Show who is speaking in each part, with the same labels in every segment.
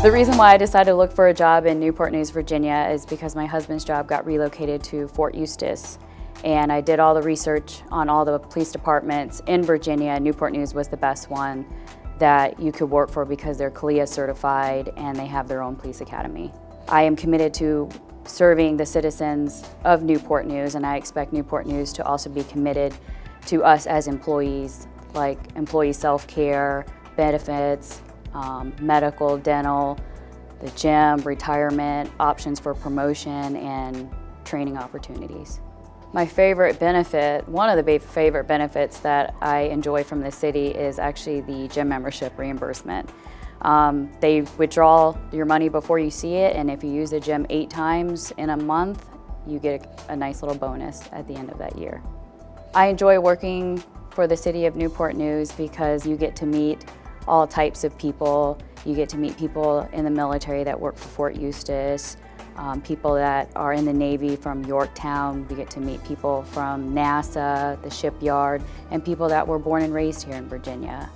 Speaker 1: The reason why I decided to look for a job in Newport News, Virginia is because my husband's job got relocated to Fort Eustis, and I did all the research on all the police departments in Virginia. Newport News was the best one that you could work for because they're CALIA certified and they have their own police academy. I am committed to serving the citizens of Newport News, and I expect Newport News to also be committed to us as employees, like employee self-care, benefits, medical, dental, the gym, retirement, options for promotion, and training opportunities. My favorite benefit, one of the favorite benefits that I enjoy from the city is actually the gym membership reimbursement. They withdraw your money before you see it, and if you use the gym 8 times in a month, you get a nice little bonus at the end of that year. I enjoy working for the City of Newport News because you get to meet all types of people. You get to meet people in the military that work for Fort Eustis, people that are in the Navy from Yorktown. We get to meet people from NASA, the shipyard, and people that were born and raised here in Virginia.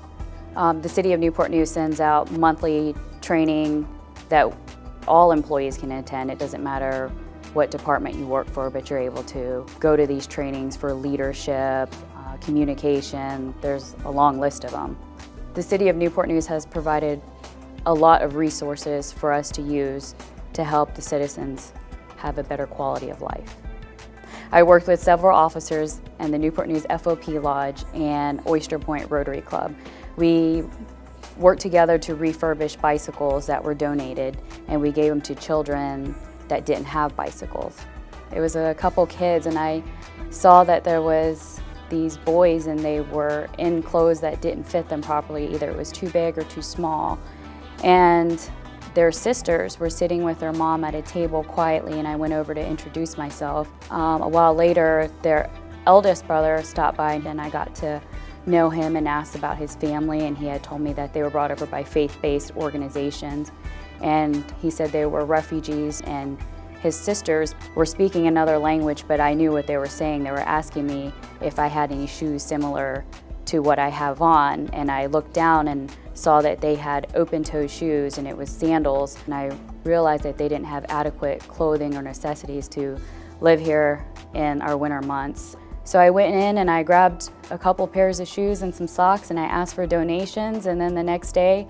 Speaker 1: The City of Newport News sends out monthly training that all employees can attend. It doesn't matter what department you work for, but you're able to go to these trainings for leadership, communication. There's a long list of them. The City of Newport News has provided a lot of resources for us to use to help the citizens have a better quality of life. I worked with several officers in the Newport News FOP Lodge and Oyster Point Rotary Club. We worked together to refurbish bicycles that were donated, and we gave them to children that didn't have bicycles. It was a couple kids, and I saw that there was these boys and they were in clothes that didn't fit them properly. Either it was too big or too small. And their sisters were sitting with their mom at a table quietly, and I went over to introduce myself. A while later, their eldest brother stopped by, and I got to know him and asked about his family, and he had told me that they were brought over by faith-based organizations. And he said they were refugees, and his sisters were speaking another language, but I knew what they were saying. They were asking me if I had any shoes similar to what I have on, and I looked down and saw that they had open-toe shoes, and it was sandals, and I realized that they didn't have adequate clothing or necessities to live here in our winter months. So I went in and I grabbed a couple pairs of shoes and some socks, and I asked for donations, and then the next day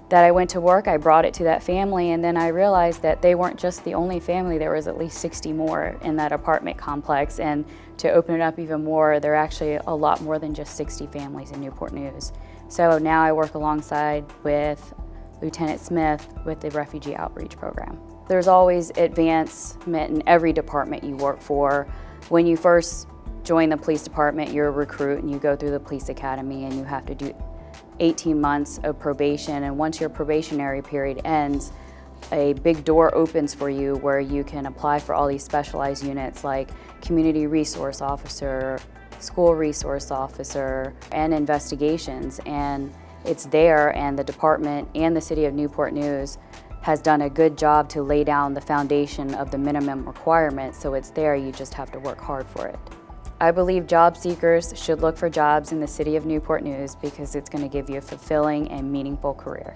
Speaker 1: that I went to work, I brought it to that family, and then I realized that they weren't just the only family. There was at least 60 more in that apartment complex, and to open it up even more, there are actually a lot more than just 60 families in Newport News. So now I work alongside with Lieutenant Smith with the Refugee Outreach Program. There's always advancement in every department you work for. When you first join the police department, you're a recruit and you go through the police academy, and you have to do 18 months of probation, and once your probationary period ends, a big door opens for you where you can apply for all these specialized units like community resource officer, school resource officer, and investigations. And it's there, and the department and the City of Newport News has done a good job to lay down the foundation of the minimum requirements, so it's there, you just have to work hard for it. I believe job seekers should look for jobs in the City of Newport News because it's going to give you a fulfilling and meaningful career.